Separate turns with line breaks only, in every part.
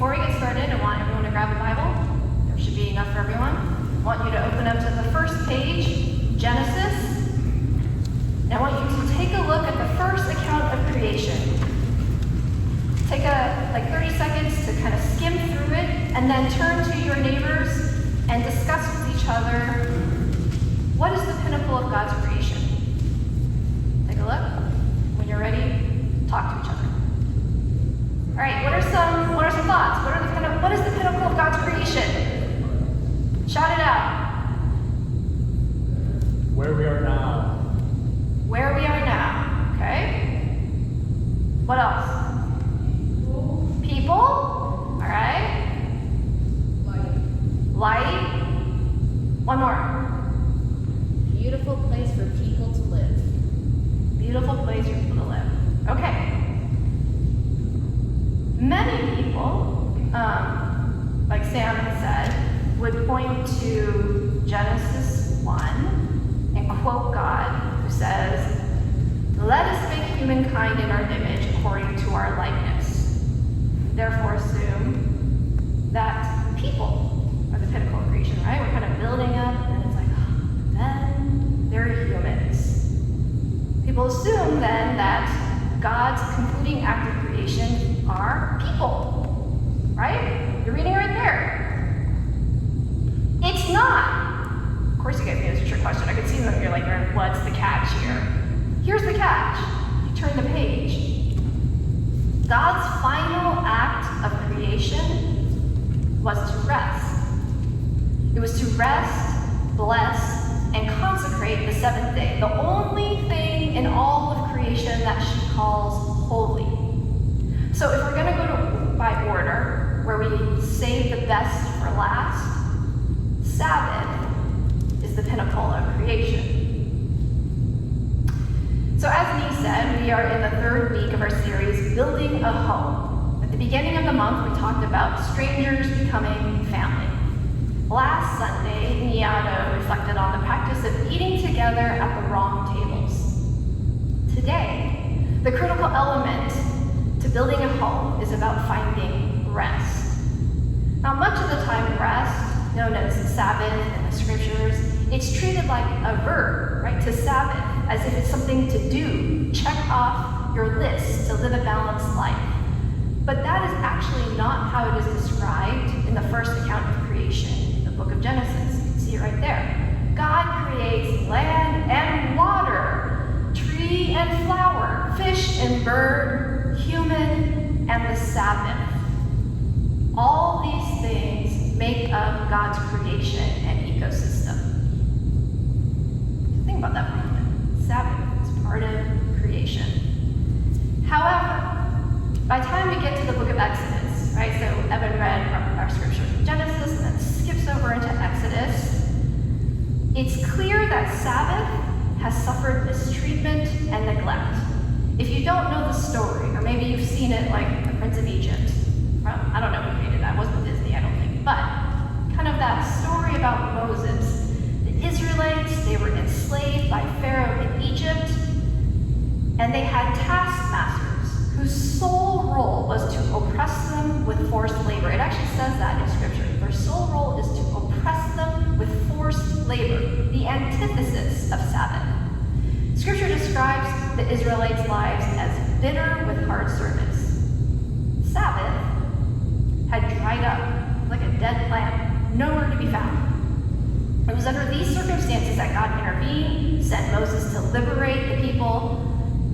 Before we get started, I want everyone to grab a Bible. There should be enough for everyone. I want you to open up to the first page, Genesis. And I want you to take a look at the first account of creation. Take 30 seconds to kind of skim through it, and then turn to your neighbors and discuss with each other, what is the pinnacle of God's creation? Take a look. When you're ready, talk to each other. All right, what are some thoughts? What is the pinnacle of God's creation? Shout it out.
Where we are now.
Where we are now. Okay. What else? People. All right. Light. One more.
Beautiful place for people to live.
Beautiful place for people to live. Okay. Many people, like Sam had said, would point to Genesis 1 and quote God, who says, "Let us make humankind in our image according to our likeness." Therefore assume that people are the pinnacle of creation, right? We're kind of building up, and it's like, then there are humans. People assume then that God's concluding act of creation are people, right? You're reading right there. It's not. Of course you get me, it's a trick question. I could see them, you're like, what's the catch here? Here's the catch. You turn the page. God's final act of creation was to rest. It was to rest, bless, and consecrate the seventh day, the only thing in all of creation that she calls holy. So if we're going to go by order, where we save the best for last, Sabbath is the pinnacle of creation. So as Nee said, we are in the third week of our series, Building a Home. At the beginning of the month, we talked about strangers becoming family. Last Sunday, Niado reflected on the practice of eating together at the wrong tables. Today, the critical element to building a home is about finding rest. Now, much of the time, rest, known as Sabbath in the scriptures, it's treated like a verb, right? To Sabbath, as if it's something to do, check off your list to live a balanced life. But that is actually not how it is described in the first account of creation in the book of Genesis. You can see it right there. God creates land and water, tree and flower, fish and bird, human, and the Sabbath. All these things make up God's creation and ecosystem. So think about that for a moment. Sabbath is part of creation. However, by the time we get to the book of Exodus, right, so Evan read our scripture from Genesis and then skips over into Exodus, it's clear that Sabbath has suffered mistreatment and neglect. If you don't know the story, or maybe you've seen it like The Prince of Egypt, I don't know who created that, it wasn't Disney, I don't think, but kind of that story about Moses. The Israelites, they were enslaved by Pharaoh in Egypt, and they had taskmasters whose sole role was to oppress them with forced labor. It actually says that in scripture. Their sole role is to oppress them with forced labor, the antithesis of Sabbath. Scripture describes the Israelites' lives as bitter with hard service. Sabbath had dried up like a dead plant, nowhere to be found. It was under these circumstances that God intervened, sent Moses to liberate the people,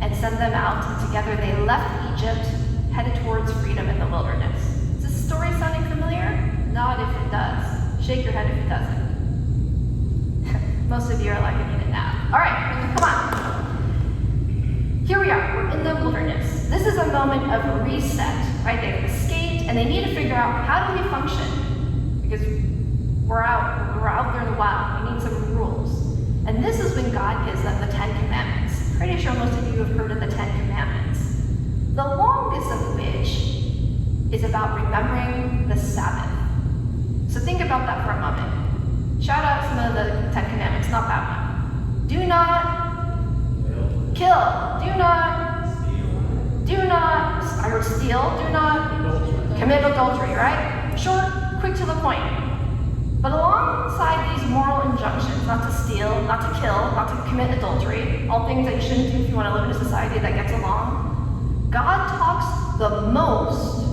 and send them out. And together they left Egypt, headed towards freedom in the wilderness. Is this story sounding familiar? Nod if it does. Shake your head if it doesn't. Most of you are like, I need a nap. All right, come on. Here we are, we're in the wilderness. This is a moment of reset, right? They've escaped, and they need to figure out, how do we function? Because we're out there in the wild, we need some rules. And this is when God gives them the 10 Commandments. Pretty sure most of you have heard of the 10 Commandments. The longest of which is about remembering the Sabbath. So think about that for a moment. Shout out some of the 10 Commandments, not that one. Do not kill. Do not steal. Do not commit adultery, right? Short, quick to the point. But alongside these moral injunctions, not to steal, not to kill, not to commit adultery, all things that you shouldn't do if you want to live in a society that gets along, God talks the most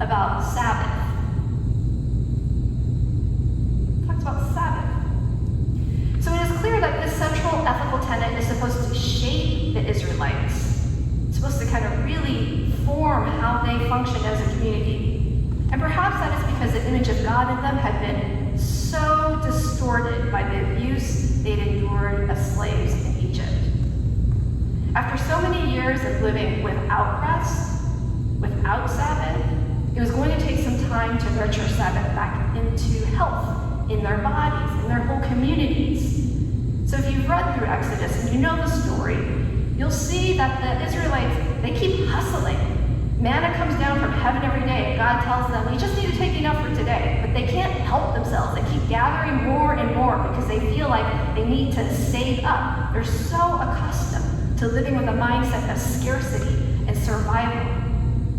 about Sabbath. Talks about Sabbath. So it is clear that this central ethical tenet is supposed to shape the Israelites. It's supposed to kind of really form how they function as a community. And perhaps that is because the image of God in them had been so distorted by the abuse they'd endured as slaves in Egypt. After so many years of living without rest, without Sabbath, it was going to take some time to nurture Sabbath back into health in their bodies, in their whole communities. So if you've read through Exodus and you know the story, you'll see that the Israelites, they keep hustling. Manna comes down from heaven every day, and God tells them, you just need to take enough for today. But they can't help themselves. They keep gathering more and more because they feel like they need to save up. They're so accustomed to living with a mindset of scarcity and survival.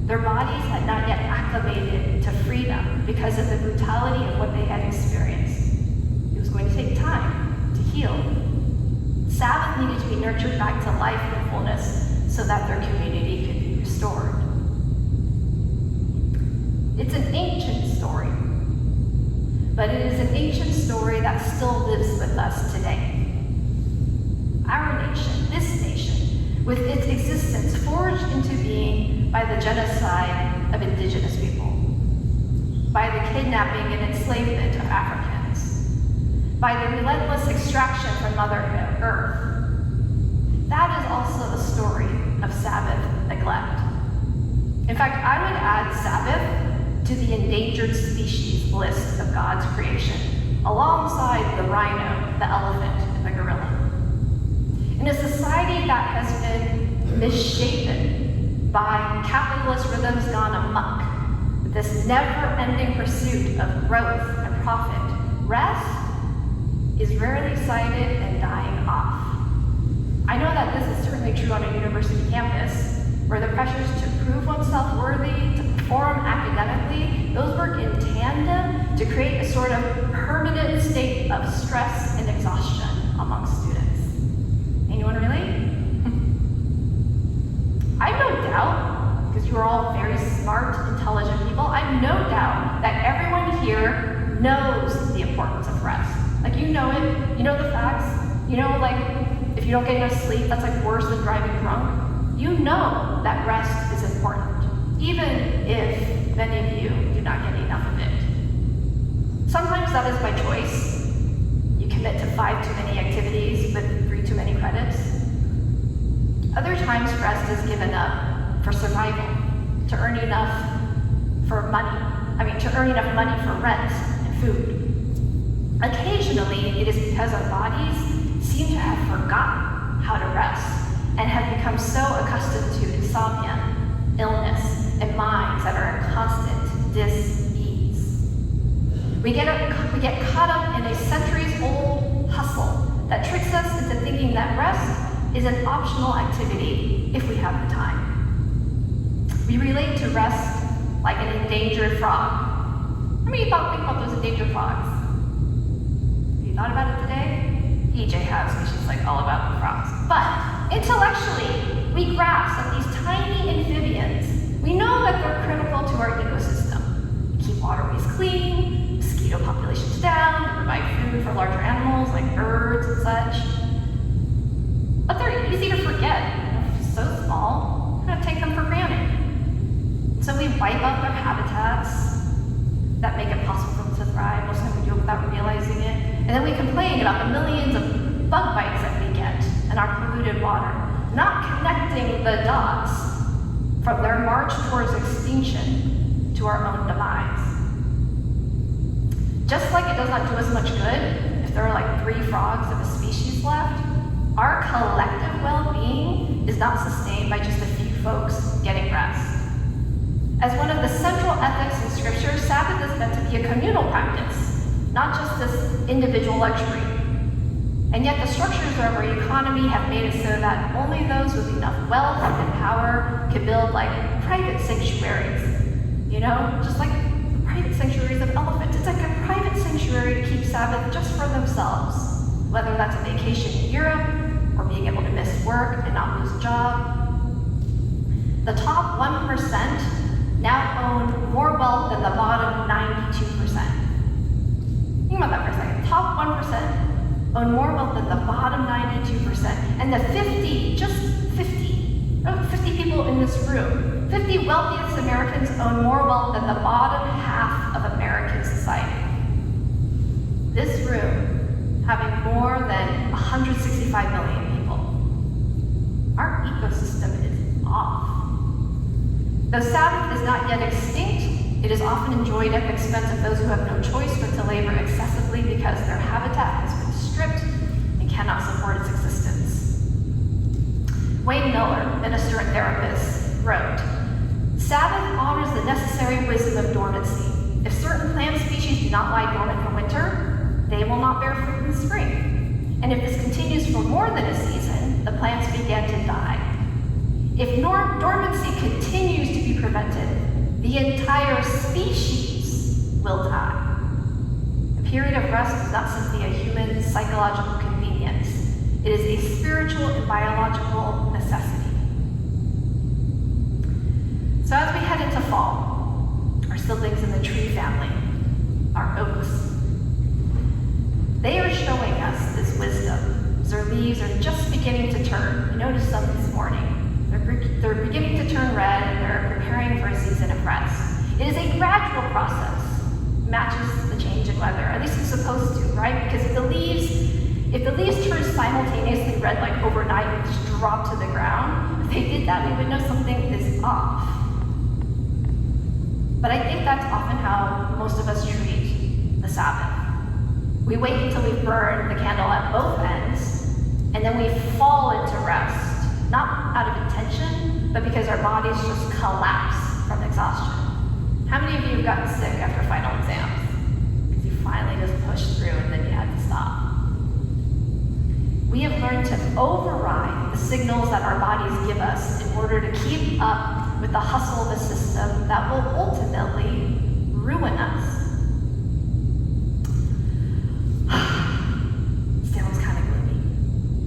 Their bodies had not yet acclimated to freedom because of the brutality of what they had experienced. It was going to take time to heal. Sabbath needed to be nurtured back to life and fullness so that their community could be restored. It's an ancient story, but it is an ancient story that still lives with us today. Our nation, this nation, with its existence forged into being by the genocide of indigenous people, by the kidnapping and enslavement of Africans, by the relentless extraction from Mother Earth. That is also the story of Sabbath neglect. In fact, I would add Sabbath to the endangered species list of God's creation, alongside the rhino, the elephant, and the gorilla. In a society that has been misshapen by capitalist rhythms gone amok, with this never-ending pursuit of growth and profit, rest is rarely cited and dying off. I know that this is certainly true on a university campus, where the pressures to prove oneself worthy, to perform academically, those work in tandem to create a sort of permanent state of stress and exhaustion among students. Anyone relate? I have no doubt, because you are all very smart, intelligent people, I have no doubt that everyone here knows the importance of rest. Like, you know it, you know the facts, you know, like, if you don't get enough sleep, that's like worse than driving drunk. You know that rest is important, even if many of you do not get enough of it. Sometimes that is by choice. You commit to 5 too many activities with 3 too many credits. Other times rest is given up for survival, to earn enough to earn enough money for rent and food. Occasionally, it is because our bodies seem to have forgotten how to rest and have become so accustomed to insomnia, illness, and minds that are in constant dis-ease. We get caught up in a centuries-old hustle that tricks us into thinking that rest is an optional activity if we have the time. We relate to rest like an endangered frog. How many of you think about those endangered frogs? Have you thought about it today? EJ has, because she's like all about the frogs. But intellectually, we grasp that these tiny amphibians, we know that they're critical to our ecosystem. They keep waterways clean, mosquito populations down, they provide food for larger animals like birds and such. But they're easy to forget. They're so small, we're going to take them for granted. So we wipe out their habitats that make it possible for them to thrive. Most of the time we do it without realizing it. And then we complain about the millions of bug bites that we get in our polluted water, not connecting the dots from their march towards extinction to our own demise. Just like it does not do us much good if there are like 3 frogs of a species left, our collective well-being is not sustained by just a few folks getting rest. As one of the central ethics in Scripture, Sabbath is meant to be a communal practice, not just this individual luxury. And yet the structures of our economy have made it so that only those with enough wealth and power can build like private sanctuaries. You know, just like the private sanctuaries of elephants. It's like a private sanctuary to keep Sabbath just for themselves. Whether that's a vacation in Europe or being able to miss work and not lose a job. The top 1% now own more wealth than the bottom 92%. Think about that for a second. Top 1% own more wealth than the bottom 92%. And the 50 people in this room, 50 wealthiest Americans own more wealth than the bottom half of American society. This room having more than 165 million people. Our ecosystem is off. Though Sabbath is not yet extinct, it is often enjoyed at the expense of those who have no choice but to labor excessively because their habitat has been stripped and cannot support its existence. Wayne Miller, minister and therapist, wrote, "Sabbath honors the necessary wisdom of dormancy. If certain plant species do not lie dormant for winter, they will not bear fruit in spring. And if this continues for more than a season, the plants begin to die. If dormancy continues to be prevented, the entire species will die. A period of rest is not simply a human psychological convenience. It is a spiritual and biological necessity." So as we head into fall, our siblings in the tree family, our oaks, they are showing us this wisdom as their leaves are just beginning to turn. I noticed some this morning. They're beginning to turn red and they're preparing for a season of rest. It is a gradual process. It matches the change in weather. At least it's supposed to, right? Because if the leaves turn simultaneously red like overnight and just drop to the ground, if they did that, we would know something is off. But I think that's often how most of us treat the Sabbath. We wait until we burn the candle at both ends, and then we fall into rest. Not out of intention, but because our bodies just collapse from exhaustion. How many of you have gotten sick after final exams? Because you finally just pushed through and then you had to stop. We have learned to override the signals that our bodies give us in order to keep up with the hustle of a system that will ultimately ruin us. Sounds kind of gloomy.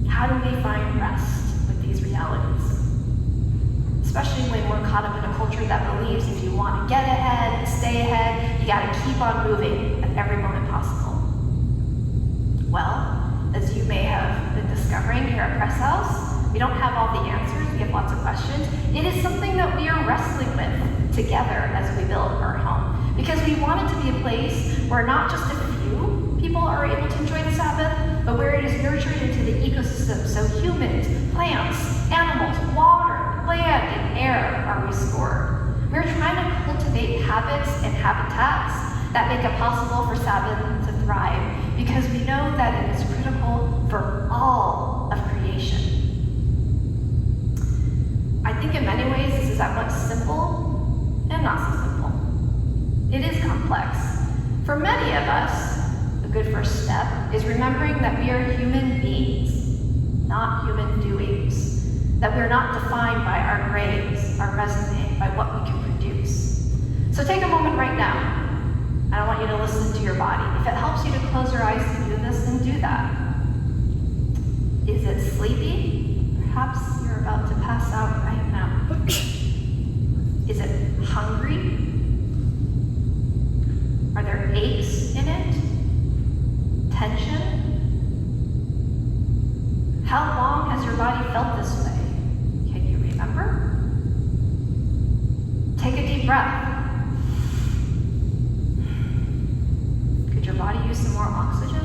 How do we find rest with these realities? Especially when we're caught up in a culture that believes if you want to get ahead and stay ahead, you got to keep on moving at every moment possible. Well, as you may have been discovering here at Press House, we don't have all the answers, we have lots of questions. It is something that we are wrestling with together as we build our home. Because we want it to be a place where not just a few people are able to enjoy the Sabbath, but where it is nurtured into the ecosystem so humans, plants, animals, water, land, and air are restored. We're trying to cultivate habits and habitats that make it possible for Sabbath to thrive because we know that it is critical for all of creation. I think in many ways this is at once simple and not so simple. It is complex. For many of us, a good first step is remembering that we are human beings, not human doings. That we're not defined by our grades, our resume, by what we can produce. So take a moment right now, and I want you to listen to your body. If it helps you to close your eyes to do this, then do that. Is it sleepy? Perhaps you're about to pass out right now. Is it hungry? Are there aches in it? Tension? How long has your body felt this way? Can you remember? Take a deep breath. Could your body use some more oxygen?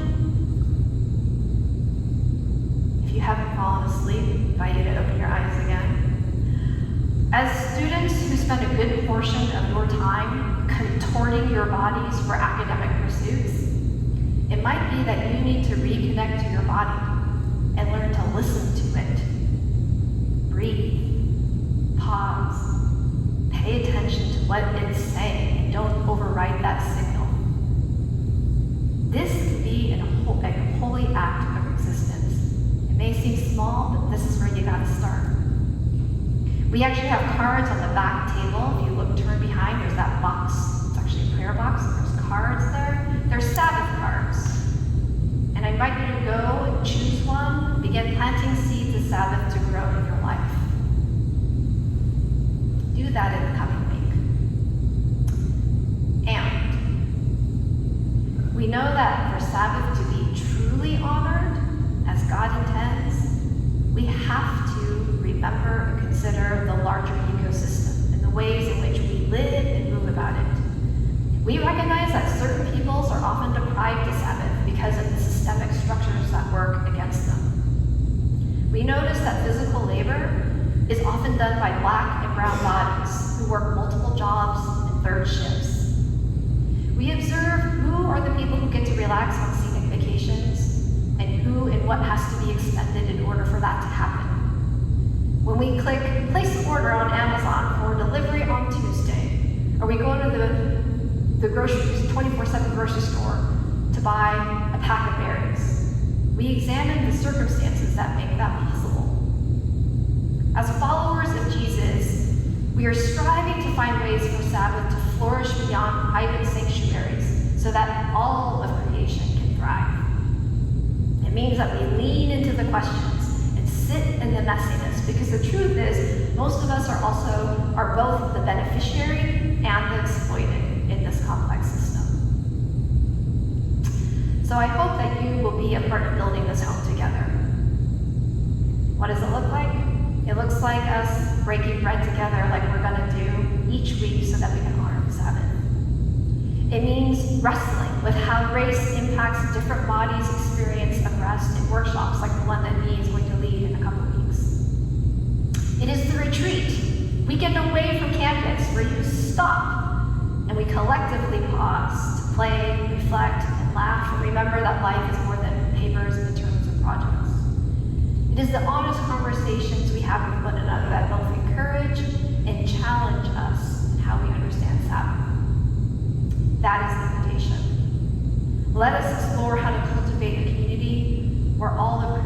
If you haven't fallen asleep, I invite you to open your eyes again. As students who spend a good portion of your time contorting your bodies for academic pursuits, it might be that you need to reconnect to your body and learn to listen to it. Breathe, pause, pay attention to what it's saying, and don't override that signal. This could be a holy act of resistance. We actually have cards on the back table. If you look, turn behind, there's that box. It's actually a prayer box. There's cards there. They're Sabbath cards. And I invite you to go and choose one, begin planting seeds of Sabbath to grow in your life. Do that in the coming week. And we know that for Sabbath to be truly honored, as God intends, we have to remember and consider the larger ecosystem and the ways in which we live and move about it. We recognize that certain peoples are often deprived of Sabbath because of the systemic structures that work against them. We notice that physical labor is often done by Black and brown bodies who work multiple jobs and third shifts. We observe who are the people who get to relax on scenic vacations and who and what has to be expended in order for that to happen. When we click place an order on Amazon for delivery on Tuesday, or we go to the grocery 24/7 grocery store to buy a pack of berries, we examine the circumstances that make that possible. As followers of Jesus, we are striving to find ways for Sabbath to flourish beyond private sanctuaries so that all of creation can thrive. It means that we lean into the questions and sit in the messiness, because the truth is, most of us are both the beneficiary and the exploited in this complex system. So I hope that you will be a part of building this home together. What does it look like? It looks like us breaking bread together like we're going to do each week so that we can honor the Sabbath. It means wrestling with how grace impacts different bodies' experience of rest in workshops like the one that Dee is going to lead in a couple of weeks. It is the retreat, weekend away from campus, where you stop and we collectively pause to play, reflect, and laugh, and remember that life is more than papers, midterms, and projects. It is the honest conversations we have with one another that both encourage and challenge us in how we understand Sabbath. That is the invitation. Let us explore how to cultivate a community where all of